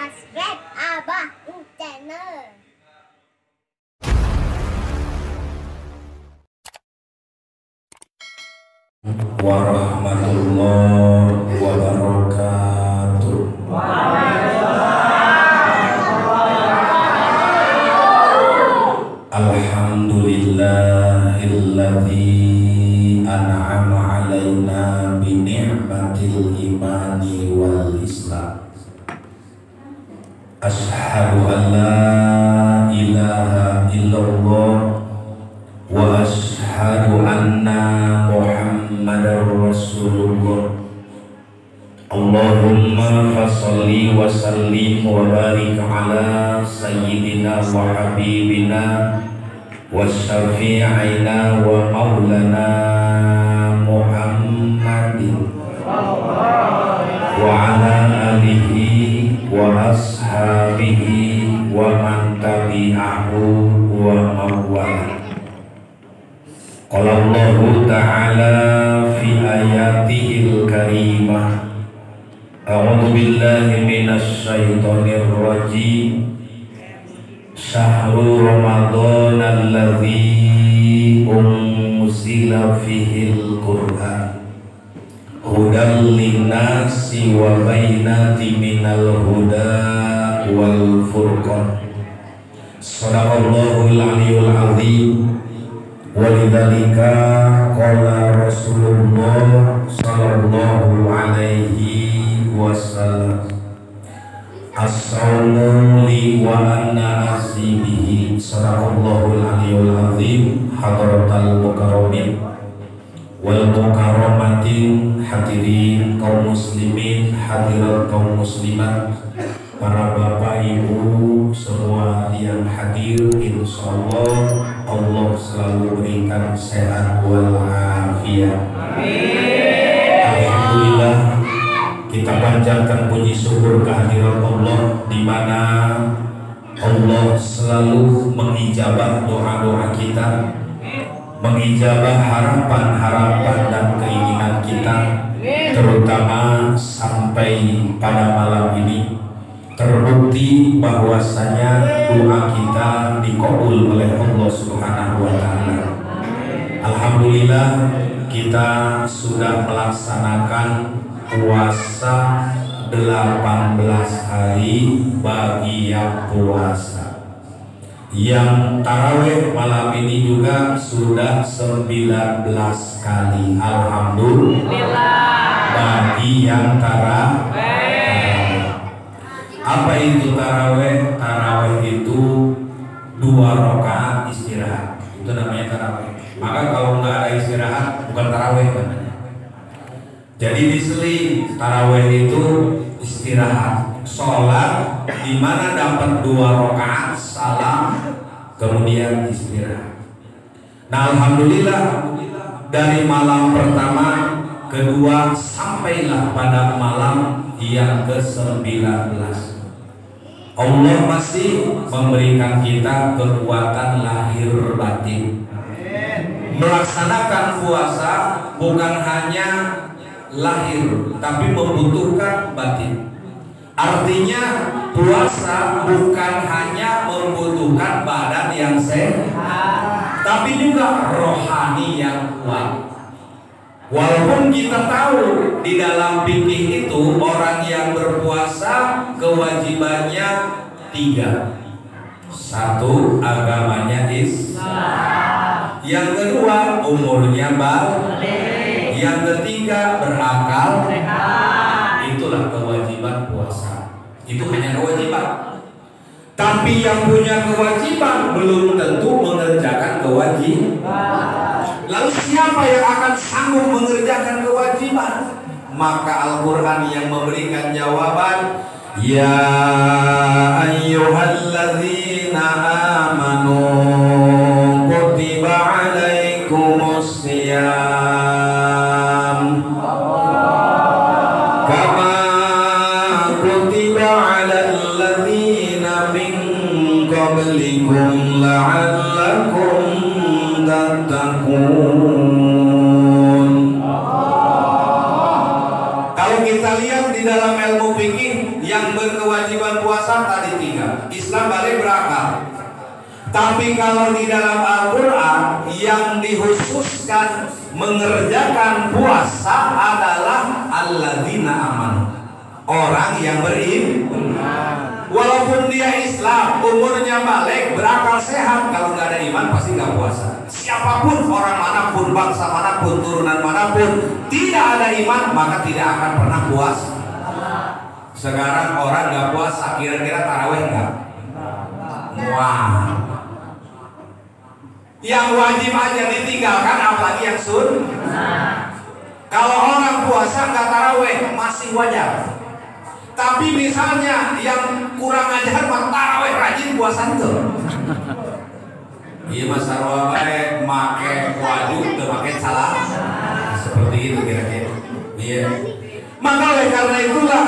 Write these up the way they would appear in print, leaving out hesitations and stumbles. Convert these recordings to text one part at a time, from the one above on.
Subscribe Abah Channel. Warahmatullahi wabarakatuh. Alhamdulillahilladzi an'ama alaina bi ni'matil imani wal islam. Asyhadu an la ilaha illallah wa asyhadu anna Muhammadar Rasulullah. Allahumma fasholli wa sallim wa barik ala sayyidina wa habibina wa syafi'ina wa maulana Muhammadin wa ala alihi wa ashabihi wa man tabi'ahu wa mawala. Qala Allahu ta'ala fi ayatihil karimah, a'udzu billahi minasy syaithanir rajim. Syahrul Ramadan alladzi unzila fihil Qur'an hudan linnasi wa bainatin minal huda wal furqan. Shadaqallahul aliyyul azim. Walidzalika qala Rasulullah sallallahu alaihi wasallam, as-sawmu li wa ana asibihi. Shadaqallahul aliyyul azim. Hadratal mukarramin wal mukarramatin, hadirin kaum muslimin, hadirat kaum muslimat, para bapak ibu semua yang hadir, insyaallah Allah selalu berikan sehat walafiat. Alhamdulillah, kita panjatkan puji syukur kehadirat Allah, di mana Allah selalu mengijabah doa-doa kita, mengijabah harapan-harapan dan keinginan kita, terutama sampai pada malam ini terbukti bahwasanya doa kita dikabul oleh Allah Subhanahu wa taala. Alhamdulillah, kita sudah melaksanakan puasa 18 hari bagi yang puasa. Yang tarawih malam ini juga sudah 19 kali. Alhamdulillah bagi yang tarawih. Apa itu tarawih? Tarawih itu 2 rakaat istirahat. Itu namanya tarawih. Maka kalau nggak ada istirahat bukan tarawih namanya. Jadi diseling, tarawih itu istirahat, sholat di mana dapat 2 rakaat, salam, kemudian istirahat. Nah, alhamdulillah dari malam pertama, kedua, sampailah pada malam yang ke-19. Allah masih memberikan kita kekuatan lahir batin. Melaksanakan puasa bukan hanya lahir, tapi membutuhkan batin. Artinya puasa bukan hanya membutuhkan badan yang sehat, tapi juga rohani yang kuat. Walaupun kita tahu di dalam fikih itu orang yang berpuasa kewajibannya 3. 1, agamanya Islam. Yang kedua, umurnya balik. Yang ketiga, berakal sehat. Itulah kewajiban puasa. Itu hanya kewajiban. Tapi yang punya kewajiban belum tentu mengerjakan kewajiban. Lalu siapa yang akan sanggup mengerjakan kewajiban? Maka Al-Quran yang memberikan jawaban. Ya ayyuhalladzina amanu kutiba alaikumus siyam kama kutiba alal ladzina min qablikum la'allakum tattaqun. Kalau kita lihat di dalam ilmu fikih yang kewajiban puasa tadi 3. Islam balik berakal. Tapi kalau di dalam Al-Quran yang dikhususkan mengerjakan puasa adalah alladzina amanu, orang yang beriman. Walaupun dia Islam, umurnya balik, berakal sehat, kalau nggak ada iman pasti nggak puasa. Siapapun, orang manapun, bangsa manapun, turunan manapun, tidak ada iman maka tidak akan pernah puasa. Sekarang orang nggak puasa, kira-kira taraweh nggak? Wah. Yang wajib aja ditinggalkan, apalagi yang sunnah. Kalau orang puasa nggak taraweh masih wajar. Tapi misalnya yang kurang ajar mah taraweh rajin puasa itu. Iya mas sarwa bae make wajib teu make salah. Seperti itu kira-kira. Iya. Maka oleh karena itulah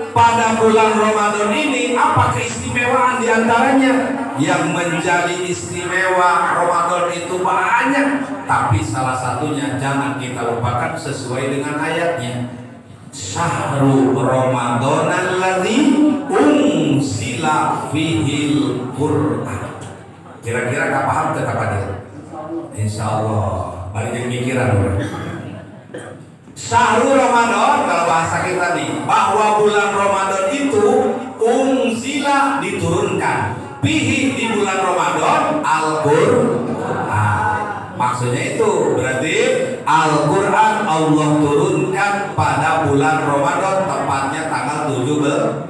pada bulan Ramadan ini apa keistimewaan diantaranya? Yang menjadi istimewa Ramadan itu banyak, tapi salah satunya jangan kita lupakan sesuai dengan ayatnya. Syahrul Ramadan alladzi unzila fihil Qur'an. Kira-kira enggak paham tetap ada. Insyaallah balik yang pikiran. Syahrul Ramadan kalau bahasa kita nih, bahwa bulan Ramadan itu unzila diturunkan. Fihi di bulan Ramadan Al-Qur'an. Maksudnya itu berarti Al-Quran Allah turunkan pada bulan Ramadan, tepatnya tanggal 17.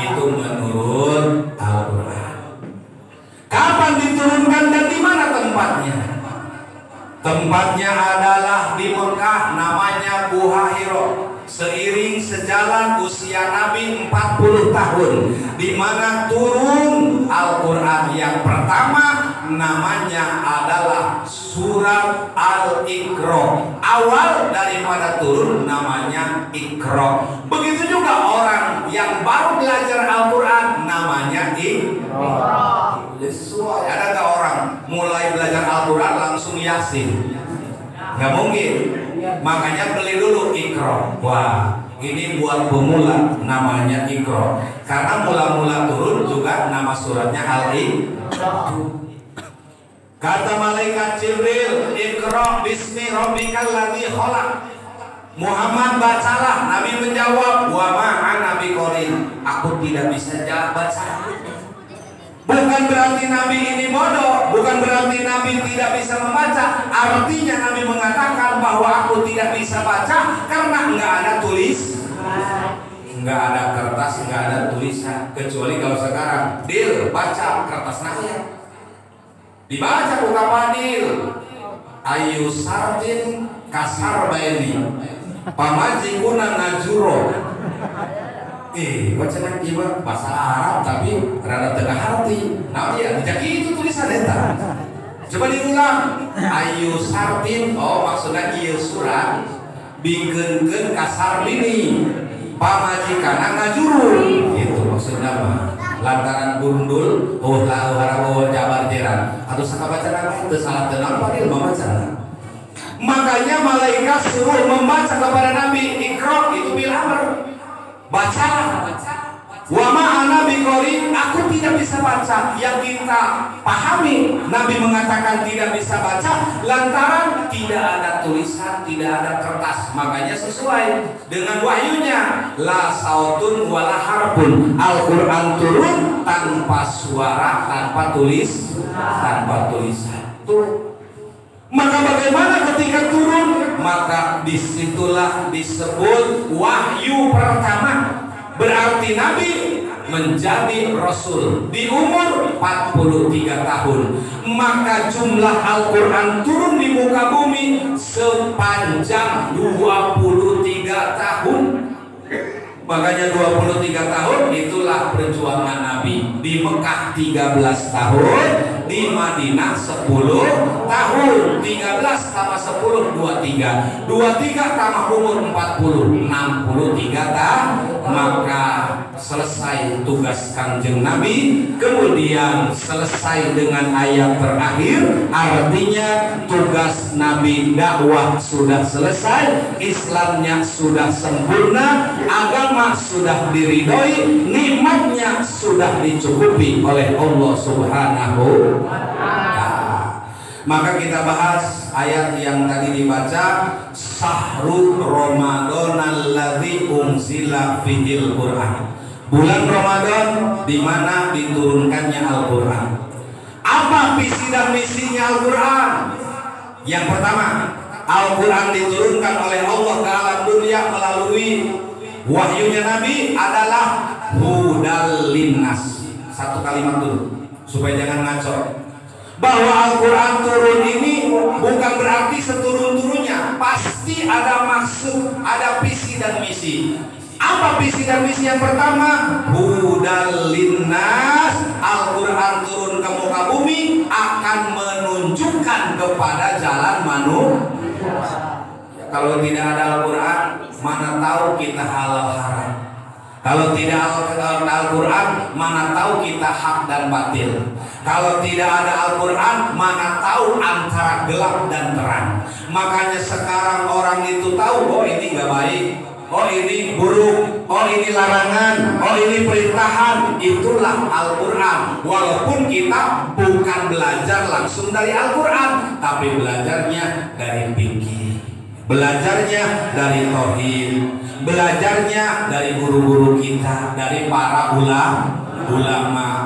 Itu menurut Al-Quran. Kapan diturunkan dan di mana tempatnya? Tempatnya adalah di Mekah, namanya Gua Hira. Seiring sejalan usia Nabi 40 tahun, di mana turun Al-Quran yang pertama namanya adalah surat Al-Iqra. Awal daripada turun namanya Iqra. Begitu juga orang yang baru belajar Al-Quran namanya Iqra. Ada nggak orang mulai belajar Al-Quran langsung Yasin? Nggak mungkin. Makanya beli dulu Iqra. Wah, ini buat pemula namanya Iqra. Karena mula-mula turun juga nama suratnya Al-Iqra. Kata malaikat Jibril, Iqra bismi rabbikal ladzi khalaq. Muhammad bacalah. Nabi menjawab, wa ma'ana biqorin. Aku tidak bisa baca. Bukan berarti Nabi ini bodoh, bukan berarti Nabi tidak bisa membaca. Artinya Nabi mengatakan bahwa aku tidak bisa baca karena nggak ada tulis, nggak ada kertas, nggak ada tulisan. Kecuali kalau sekarang, Dil baca kertas nanya, dibaca buka padil. Ayu sartin kasar baini, pamajikuna najuro. Wacana ieu bahasa Arab tapi rada tengah hati. Nah ya, jadi itu tulisan eta. Coba diulang. Ayu sartin, oh maksudnya ieu surat bikenkeun kasar bini. Pamajikana ngajuru. Itu maksudnya mah. Lantaran gundul, jabar jeran. Atau sakabaca nama teu salah tenang padil membaca. Makanya malaikat suruh membaca kepada Nabi, Iqra itu bil amr. Bacalah. Wa ma'ana biqori, aku tidak bisa baca. Yang kita pahami, Nabi mengatakan tidak bisa baca lantaran tidak ada tulisan, tidak ada kertas. Makanya sesuai dengan wahyunya, la sautun wala harfun. Al-Quran turun tanpa suara, tanpa tulisan. Turun. Maka bagaimana ketika turun? Maka disitulah disebut wahyu pertama. Berarti Nabi menjadi Rasul di umur 43 tahun. Maka jumlah Al-Quran turun di muka bumi sepanjang 23 tahun. Makanya 23 tahun itulah perjuangan Nabi. Di Mekah 13 tahun, di Madinah 10 tahun. 13 tambah 10 23. 23 tambah umur 40 63 tahun. Maka selesai tugas Kanjeng Nabi, kemudian selesai dengan ayat terakhir. Artinya tugas Nabi dakwah sudah selesai, Islamnya sudah sempurna, agama sudah diridhoi, sudah dicukupi oleh Allah Subhanahu wa Ta'ala. Maka kita bahas ayat yang tadi dibaca, Syahrul Ramadan alladzi unzila fihil Qur'an. Bulan Ramadan di mana diturunkannya Al-Qur'an. Apa visi dan misinya Al-Qur'an? Yang pertama, Al-Qur'an diturunkan oleh Allah ke alam dunia melalui wahyunya Nabi adalah hudal linnas. Satu kalimat dulu supaya jangan ngaco. Bahwa Al-Quran turun ini bukan berarti seturun-turunnya, pasti ada maksud, ada visi dan misi. Apa visi dan misi? Yang pertama, hudal linnas. Al-Quran turun ke muka bumi akan menunjukkan kepada jalan manusia. Kalau tidak ada Al-Quran, mana tahu kita halal haram. Kalau tidak Al-Quran, mana tahu kita hak dan batil. Kalau tidak ada Al-Quran, mana tahu antara gelap dan terang. Makanya sekarang orang itu tahu, oh ini gak baik, oh ini buruk, oh ini larangan, oh ini perintahan. Itulah Al-Quran. Walaupun kita bukan belajar langsung dari Al-Quran, tapi belajarnya dari fikih, belajarnya dari tauhid, belajarnya dari guru-guru kita, dari para ulama.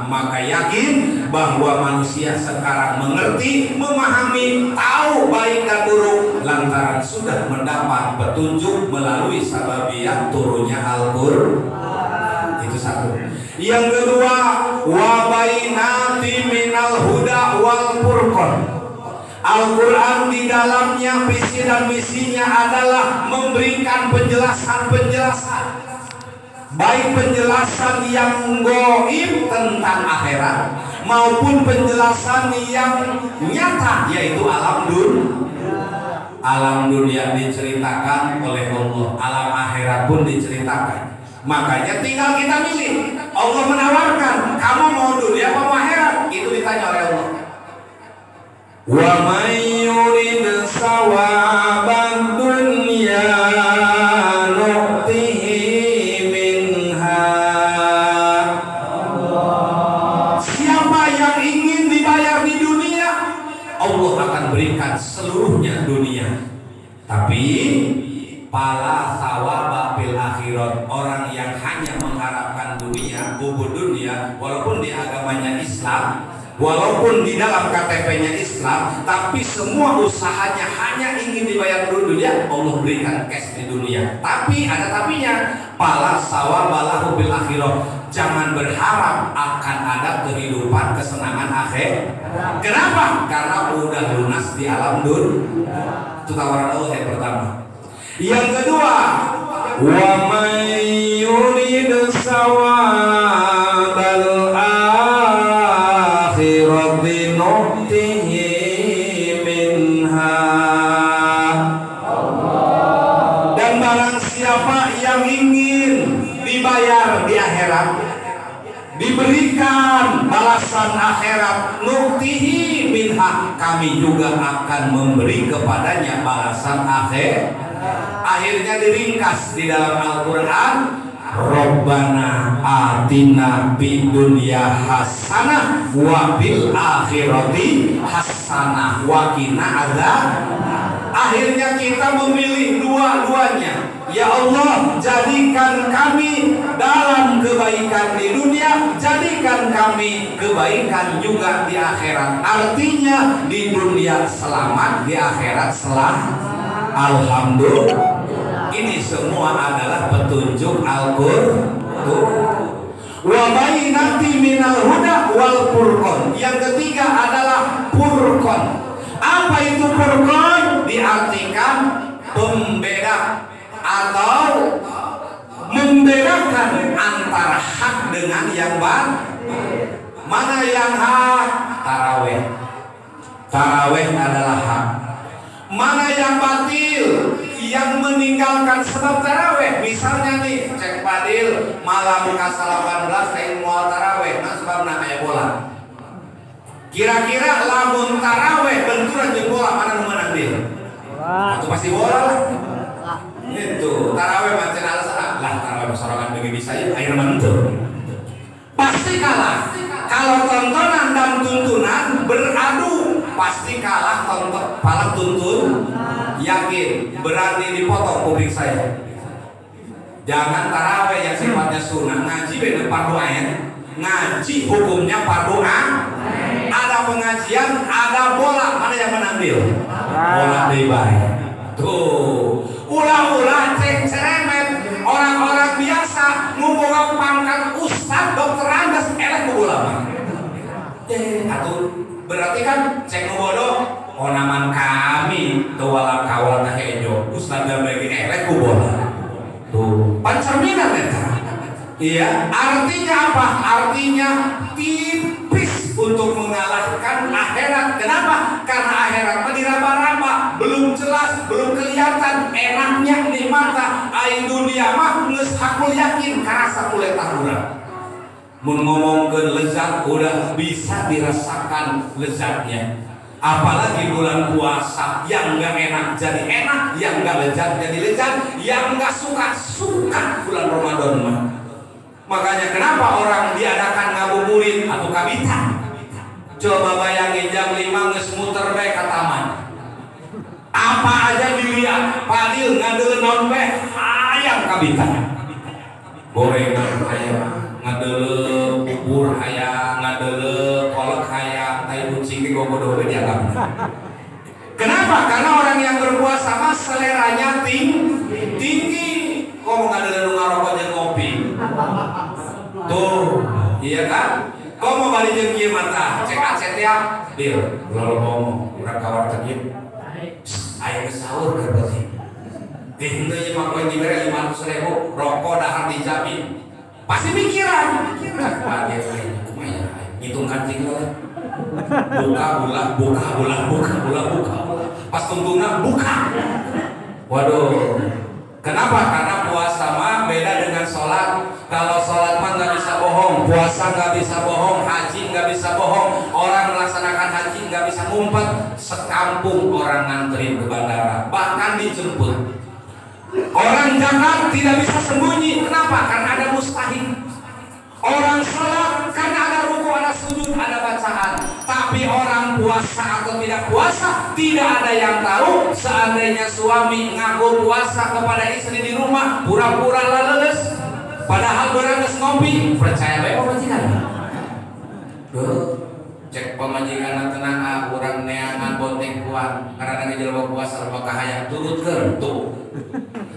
Maka yakin bahwa manusia sekarang mengerti, memahami, tahu baik dan buruk lantaran sudah mendapat petunjuk melalui sababiyah turunnya Al-Qur'an. Itu satu. Yang kedua, wa bainati minal huda wal furqan. Al-Quran di dalamnya visi dan misinya adalah memberikan penjelasan-penjelasan, baik penjelasan yang gaib tentang akhirat maupun penjelasan yang nyata, yaitu alam dunia. Alam dunia diceritakan oleh Allah, alam akhirat pun diceritakan. Makanya tinggal kita milih. Allah menawarkan, kamu mau dunia apa mau akhirat? Itu ditanya oleh Allah. Wa may yurid sawabad dunya nu'tihi minha. Siapa yang ingin dibayar di dunia, Allah akan berikan seluruhnya dunia. Tapi pala sawaba fil akhirat, orang yang hanya mengharapkan dunia, ubud dunia, walaupun di agamanya Islam, walaupun di dalam KTP-nya Islam, tapi semua usahanya hanya ingin dibayar dulu dunia, Allah berikan cash di dunia. Tapi ada tapinya, pala sawabalahu bil akhirah. Jangan berharap akan ada kehidupan kesenangan akhir. Kenapa? Karena udah lunas di alam dunia. Itu tawaran Allah yang pertama. Yang kedua, wa may yurid sawabal akhirati nu'tihi minha. Dan barang siapa yang ingin dibayar di akhirat, diberikan balasan akhirat, nu'tihi minha, kami juga akan memberi kepadanya balasan akhir. Akhirnya diringkas di dalam Al-Quran, Rabbana atina fid dunya hasanah wa fil akhirati hasanah wa qina adzab. Akhirnya kita memilih dua-duanya. Ya Allah, jadikan kami dalam kebaikan di dunia, jadikan kami kebaikan juga di akhirat. Artinya di dunia selamat, di akhirat selamat. Alhamdulillah. Ini semua adalah petunjuk Al-Qur'an. Wa bainati minal huda wal furqan. Yang ketiga adalah furqan. Apa itu furqan? Diartikan pembeda atau membedakan antara hak dengan yang batil. Mana yang hak? Tarawih. Tarawih adalah hak. Mana yang batil? Yang meninggalkan sebab tarawih. Misalnya nih, cek Padil malam ke-18 kayak mual tarawih, nah sebabna kayak bola. Kira-kira lamun tarawih benturan jeung bola, mana nu menang dia? Itu pasti bola lah. Itu tarawih macam alasan lah, tarawih sorangan bagi bisa ya air mantu. Pasti pasti kalah. Kalau tontonan dan tuntunan beradu, pasti kalah tuntun. Yakin, berani dipotong kuping saya. Jangan taraweh yang sifatnya sunnah, ngaji beda fardu ain. Ngaji hukumnya fardu ain. Ada pengajian, ada bola, mana yang menambil? Bola debai. Tuh, ulah-ulah cek ceremet. Orang-orang biasa ngomong pangkat ustad, dokter Andes, elek ulama. Atau berarti kan cek bodoh. Onaman kami tuwala kawalan hejo ustad dan bagi elek bola. Tuh, pancerminan eta. Iya, artinya apa? Artinya tipis untuk mengalahkan akhirat. Kenapa? Karena akhirat diraba-raba, belum jelas, belum kelihatan enaknya nikmatnya. Ai dunia mah geus hakul yakin karasa kulit tahura. Mun ngomongkeun lezat udah bisa dirasakan lezatnya. Apalagi bulan puasa yang enggak enak jadi enak, yang enggak lezat jadi lezat, yang enggak suka bulan Ramadan mah. Makanya kenapa orang diadakan ngabuburit atau kabita? Coba bayangin jam 5 geus muter bae ka taman. Apa aja dilihat, padil ngadeuleun naon bae, hayang kabita. Gorengan hayang, ngadeuleun bubur hayang, ngadeuleun kolak hayang, tai kucing di gogodo we dianggap. Kenapa? Karena orang yang berpuasa mah seleranya tinggi. Kok ngadeuleun ngarokok jeung ngopi. Tuh, iya kan? Kok mau balik jeung kieu mata? Cek acet ya. Bil, lalu ngomong, urang ka warteg ieu. Aya geus sahur keur berarti. Di henteu mah poe dibere 500.000, rokok dahar dijamin. Pasti pikiran. Wah, dia kumaha ngitung kancing we. Buka. Pas tuntuna buka. Waduh. Kenapa? Karena puasa mah beda dengan sholat. Kalau sholat mah nggak bisa bohong, puasa nggak bisa bohong, haji nggak bisa bohong. Orang melaksanakan haji nggak bisa ngumpet. Sekampung orang nganterin ke bandara, bahkan dijemput. Orang zakat tidak bisa sembunyi. Kenapa? Karena ada mustahil. Orang sholat karena ada ruku, ada sujud, ada bacaan. Tapi orang puasa atau tidak puasa tidak ada yang tahu. Seandainya suami ngaku puasa kepada istri di rumah, pura-pura laleles, padahal beranges ngopi, percaya baik pemajikan. Cek pemajikan tenang, kurang neangan bonteng kuat karena ngejelma puasa apakah hayang turutkeun tuh.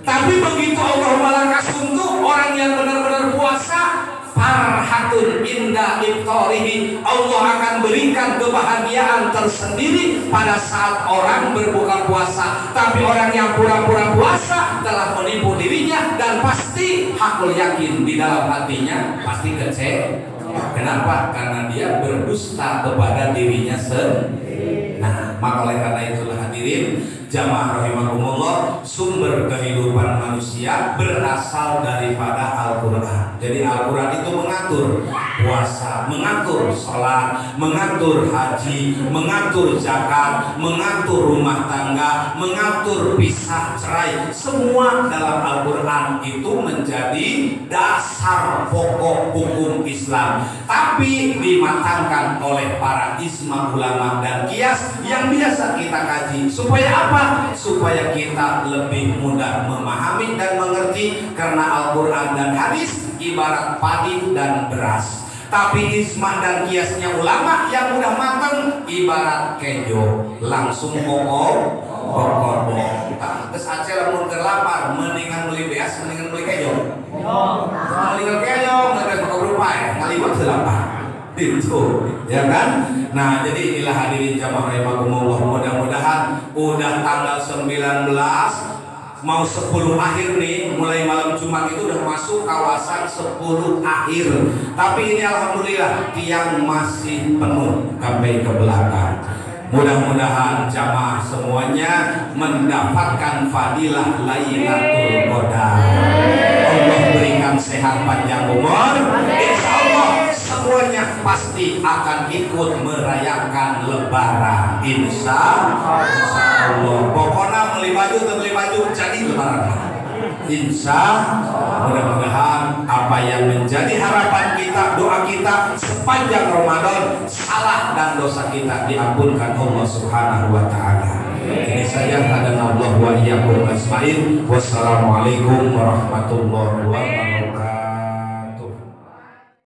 Tapi begitu Allah malakasun tuh orang yang benar-benar puasa, farhatun inda iftarihi, Allah akan berikan kebahagiaan tersendiri pada saat orang berbuka puasa. Tapi orang yang pura-pura puasa telah menipu dirinya dan pasti hakul yakin di dalam hatinya pasti kecewa. Kenapa? Karena dia berdusta kepada dirinya sendiri. Nah, maka oleh karena itulah hadirin jamaah rahimakumullah, sumber kehidupan manusia berasal daripada Al-Quran. Jadi Al-Quran itu mengatur puasa, mengatur sholat, mengatur haji, mengatur zakat, mengatur rumah tangga, mengatur pisah cerai. Semua dalam Al-Quran itu menjadi dasar pokok hukum Islam, tapi dimatangkan oleh para ijma ulama dan qiyas yang biasa kita kaji. Supaya apa? Supaya kita lebih mudah memahami dan mengerti. Karena Al-Quran dan hadis ibarat padi dan beras, tapi ijma dan qiyasnya ulama yang udah matang ibarat kejo, langsung pokok. Terus Aceh lamun lapar, mendingan beli beas, mendingan beli kejo. Mendingan kejo, mendingan pokok berupa ya, ngaliwat lapar. Itu, ya kan? Nah, jadi inilah hadirin jamaah rahimakumullah, mudah-mudahan udah tanggal 19 mau 10 akhir nih, mulai malam Jumat itu udah masuk kawasan 10 akhir. Tapi ini alhamdulillah tiang masih penuh sampai ke belakang. Mudah-mudahan jamaah semuanya mendapatkan fadilah Lailatul Qadar. Allah berikan sehat panjang umur. Insyaallah semuanya pasti akan ikut merayakan Lebaran. Insyaallah. Pokoknya beli baju jadi Lebaran. Insya mudah-mudahan apa yang menjadi harapan kita, doa kita kita sepanjang Ramadan, salah dan dosa kita diampunkan Allah Subhanahu wa taala. Ini saja, hadana Allah wa iyyakum ajmain. Wassalamualaikum warahmatullahi wabarakatuh.